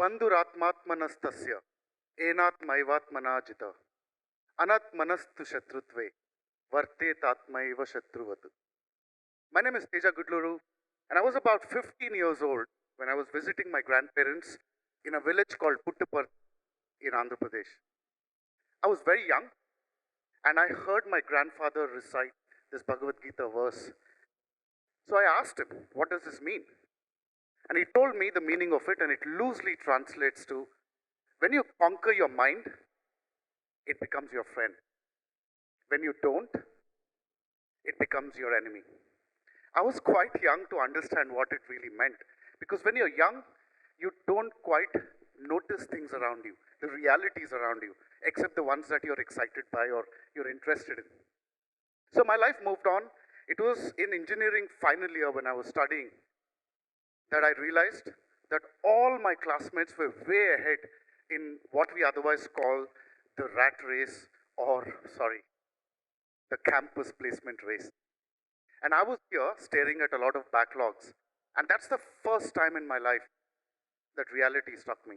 Bandhuratmatmanastasya enatmaivatmanajita anatmanastu shatrutve vartetatmaiva shatruvat. My name is Teja Gudluru, and I was about 15 years old when I was visiting my grandparents in a village called Puttupar in Andhra Pradesh. I was very young, and I heard my grandfather recite this Bhagavad Gita verse. So I asked him, what does this mean? And he told me the meaning of it, and it loosely translates to, when you conquer your mind, it becomes your friend. When you don't, it becomes your enemy. I was quite young to understand what it really meant, because when you're young, you don't quite notice things around you, the realities around you, except the ones that you're excited by or you're interested in. So my life moved on. It was in engineering final year when I was studying that I realized that all my classmates were way ahead in what we otherwise call the rat race or, the campus placement race. And I was here staring at a lot of backlogs. And that's the first time in my life that reality struck me.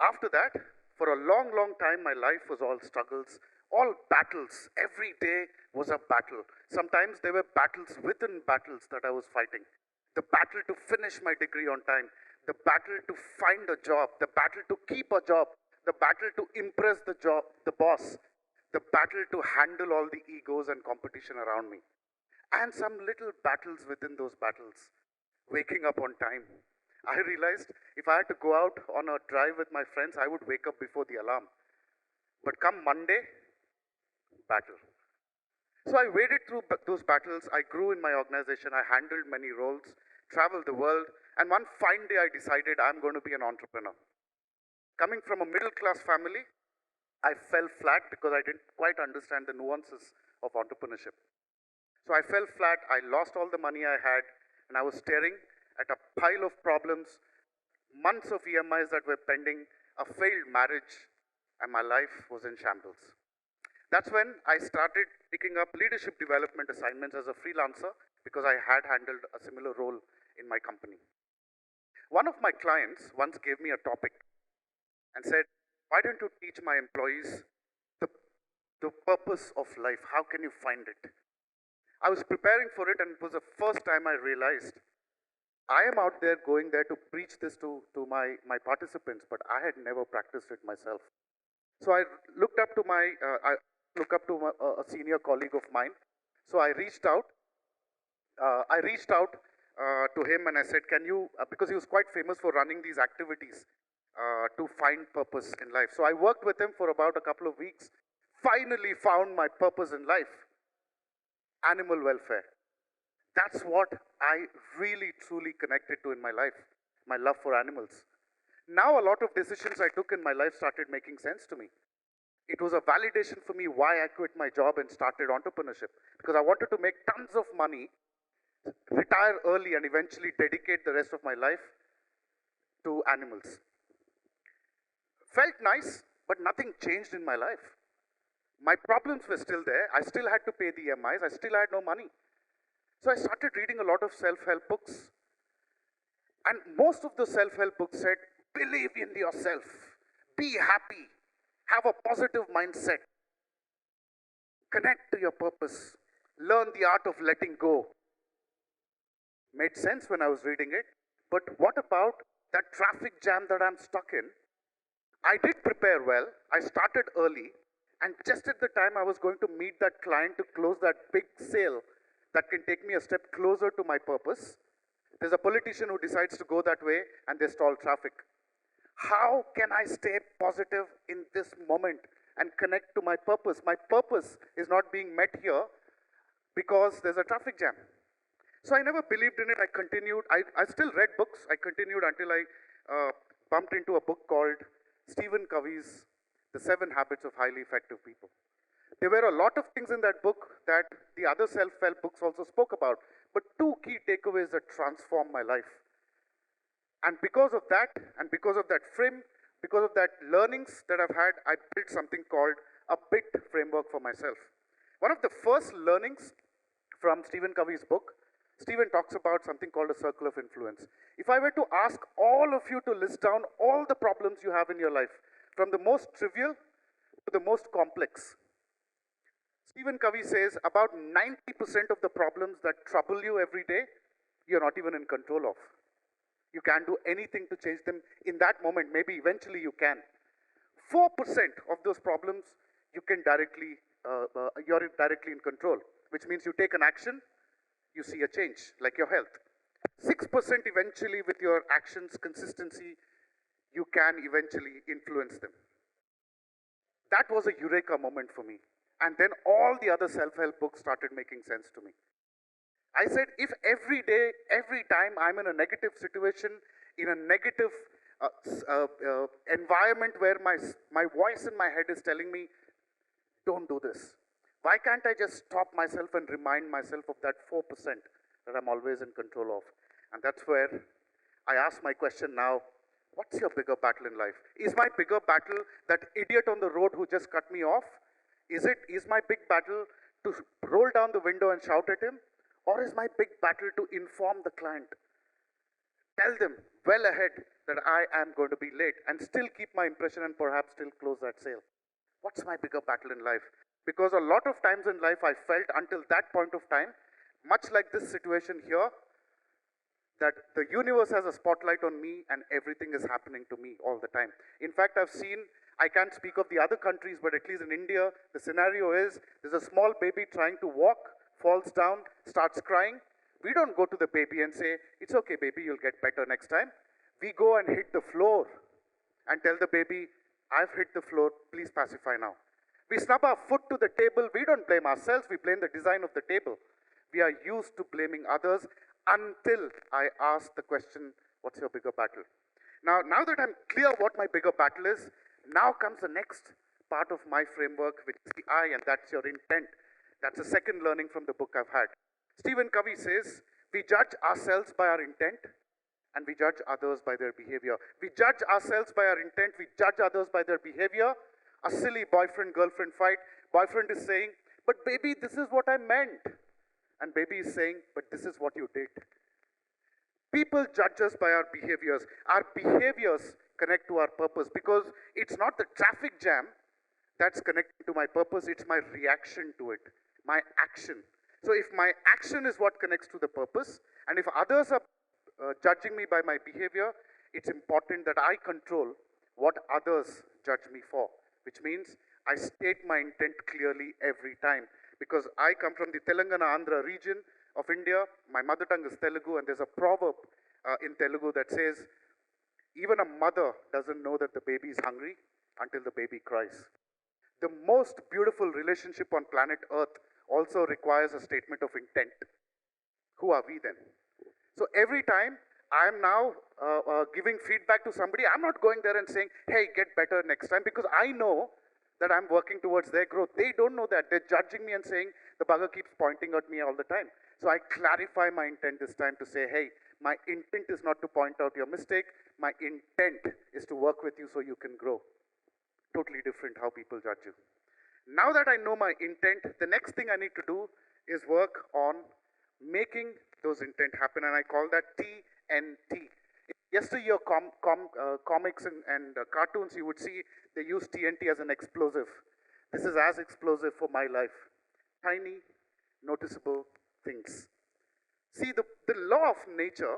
After that, for a long, long time, my life was all struggles, all battles. Every day was a battle. Sometimes there were battles within battles that I was fighting. The battle to finish my degree on time, the battle to find a job, the battle to keep a job, the battle to impress the boss, the battle to handle all the egos and competition around me. And some little battles within those battles. Waking up on time. I realized if I had to go out on a drive with my friends, I would wake up before the alarm. But come Monday, battle. So I waded through those battles. I grew in my organization. I handled many roles, traveled the world, and one fine day I decided I'm going to be an entrepreneur. Coming from a middle class family, I fell flat because I didn't quite understand the nuances of entrepreneurship. So I fell flat, I lost all the money I had, and I was staring at a pile of problems, months of EMIs that were pending, a failed marriage, and my life was in shambles. That's when I started picking up leadership development assignments as a freelancer because I had handled a similar role in my company. One of my clients once gave me a topic and said, why don't you teach my employees the purpose of life? How can you find it? I was preparing for it, and it was the first time I realized I am out there going there to preach this to my participants, but I had never practiced it myself. So I looked up to a senior colleague of mine. So I reached out. To him and I said, can you, because he was quite famous for running these activities to find purpose in life. So I worked with him for about a couple of weeks, finally found my purpose in life, animal welfare. That's what I really, truly connected to in my life, my love for animals. Now a lot of decisions I took in my life started making sense to me. It was a validation for me why I quit my job and started entrepreneurship, because I wanted to make tons of money, retire early, and eventually dedicate the rest of my life to animals. Felt nice, but nothing changed in my life. My problems were still there. I still had to pay the EMIs. I still had no money. So I started reading a lot of self-help books. And most of the self-help books said, believe in yourself, be happy, have a positive mindset, connect to your purpose, learn the art of letting go. Made sense when I was reading it, but what about that traffic jam that I'm stuck in? I did prepare well, I started early, and just at the time I was going to meet that client to close that big sale that can take me a step closer to my purpose, there's a politician who decides to go that way and they stall traffic. How can I stay positive in this moment and connect to my purpose? My purpose is not being met here because there's a traffic jam. So I never believed in it. I continued. I still read books. I continued until I bumped into a book called Stephen Covey's The 7 Habits of Highly Effective People. There were a lot of things in that book that the other self-help books also spoke about, but 2 key takeaways that transformed my life. And because of that, and because of that because of that learnings that I've had, I built something called a B.I.T framework for myself. One of the first learnings from Stephen Covey's book Stephen talks about something called a circle of influence. If I were to ask all of you to list down all the problems you have in your life, from the most trivial to the most complex, Stephen Covey says about 90% of the problems that trouble you every day, you're not even in control of. You can't do anything to change them in that moment. Maybe eventually you can. 4% of those problems you can you're directly in control, which means you take an action, you see a change, like your health. 6% eventually with your actions, consistency, you can eventually influence them. That was a eureka moment for me. And then all the other self-help books started making sense to me. I said, if every day, every time I'm in a negative situation, in a negative environment where my voice in my head is telling me, don't do this. Why can't I just stop myself and remind myself of that 4% that I'm always in control of? And that's where I ask my question now, what's your bigger battle in life? Is my bigger battle that idiot on the road who just cut me off? Is my big battle to roll down the window and shout at him? Or is my big battle to inform the client? Tell them well ahead that I am going to be late and still keep my impression and perhaps still close that sale. What's my bigger battle in life? Because a lot of times in life I felt until that point of time, much like this situation here, that the universe has a spotlight on me and everything is happening to me all the time. In fact, I've seen, I can't speak of the other countries, but at least in India, the scenario is there's a small baby trying to walk, falls down, starts crying. We don't go to the baby and say, it's okay baby, you'll get better next time. We go and hit the floor and tell the baby, I've hit the floor, please pacify now. We snub our foot to the table, we don't blame ourselves, we blame the design of the table. We are used to blaming others until I ask the question, what's your bigger battle? Now that I'm clear what my bigger battle is, now comes the next part of my framework, which is the I, and that's your intent. That's the second learning from the book I've had. Stephen Covey says, we judge ourselves by our intent, and we judge others by their behavior. We judge ourselves by our intent, we judge others by their behavior. A silly boyfriend-girlfriend fight, boyfriend is saying, but baby, this is what I meant. And baby is saying, but this is what you did. People judge us by our behaviors. Our behaviors connect to our purpose because it's not the traffic jam that's connected to my purpose, it's my reaction to it, my action. So if my action is what connects to the purpose, and if others are judging me by my behavior, it's important that I control what others judge me for, which means I state my intent clearly every time. Because I come from the Telangana Andhra region of India, my mother tongue is Telugu, and there's a proverb in Telugu that says, even a mother doesn't know that the baby is hungry until the baby cries. The most beautiful relationship on planet Earth also requires a statement of intent. Who are we then? So every time I'm now giving feedback to somebody, I'm not going there and saying, hey, get better next time, because I know that I'm working towards their growth. They don't know that. They're judging me and saying, the bugger keeps pointing at me all the time. So I clarify my intent this time to say, hey, my intent is not to point out your mistake. My intent is to work with you so you can grow. Totally different how people judge you. Now that I know my intent, the next thing I need to do is work on making those intent happen, and I call that TNT. Yesteryear comics and cartoons, you would see they use TNT as an explosive. This is as explosive for my life. Tiny, noticeable things. See, the law of nature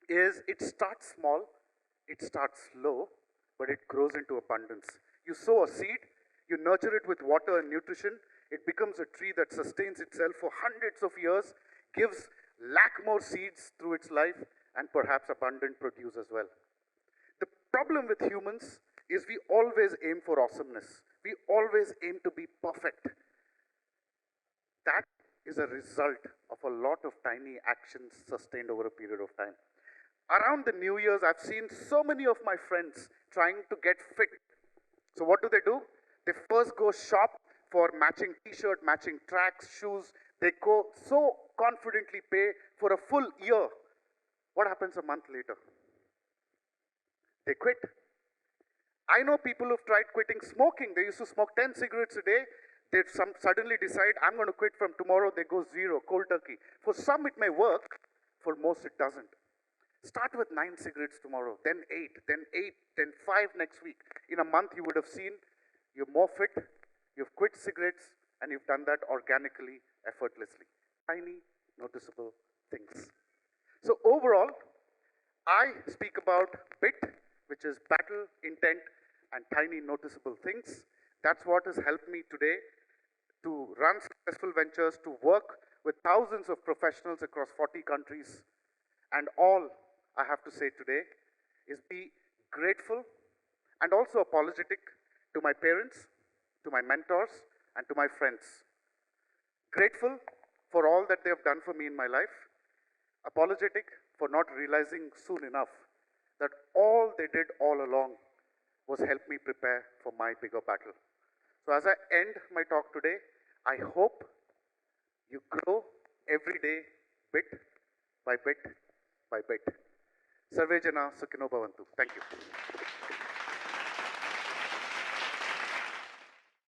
is it starts small, it starts slow, but it grows into abundance. You sow a seed, you nurture it with water and nutrition, it becomes a tree that sustains itself for hundreds of years, gives lakh more seeds through its life, and perhaps abundant produce as well. The problem with humans is we always aim for awesomeness. We always aim to be perfect. That is a result of a lot of tiny actions sustained over a period of time. Around the New Year's, I've seen so many of my friends trying to get fit. So what do? They first go shop for matching t-shirt, matching tracks, shoes. They go so confidently pay for a full year. What happens a month later? They quit. I know people who've tried quitting smoking. They used to smoke 10 cigarettes a day. They suddenly decide, I'm going to quit from tomorrow, they go zero, cold turkey. For some it may work, for most it doesn't. Start with 9 cigarettes tomorrow, then 8, then 8, then 5 next week. In a month you would have seen you're more fit, you've quit cigarettes, and you've done that organically, effortlessly. Tiny, noticeable things. So overall, I speak about B.I.T, which is battle, intent, and tiny noticeable things. That's what has helped me today to run successful ventures, to work with thousands of professionals across 40 countries. And all I have to say today is be grateful and also apologetic to my parents, to my mentors, and to my friends. Grateful for all that they have done for me in my life, apologetic for not realizing soon enough that all they did all along was help me prepare for my bigger battle. So as I end my talk today, I hope you grow every day, bit by bit by bit. Sarve Jana Sukhino Bhavantu. Thank you.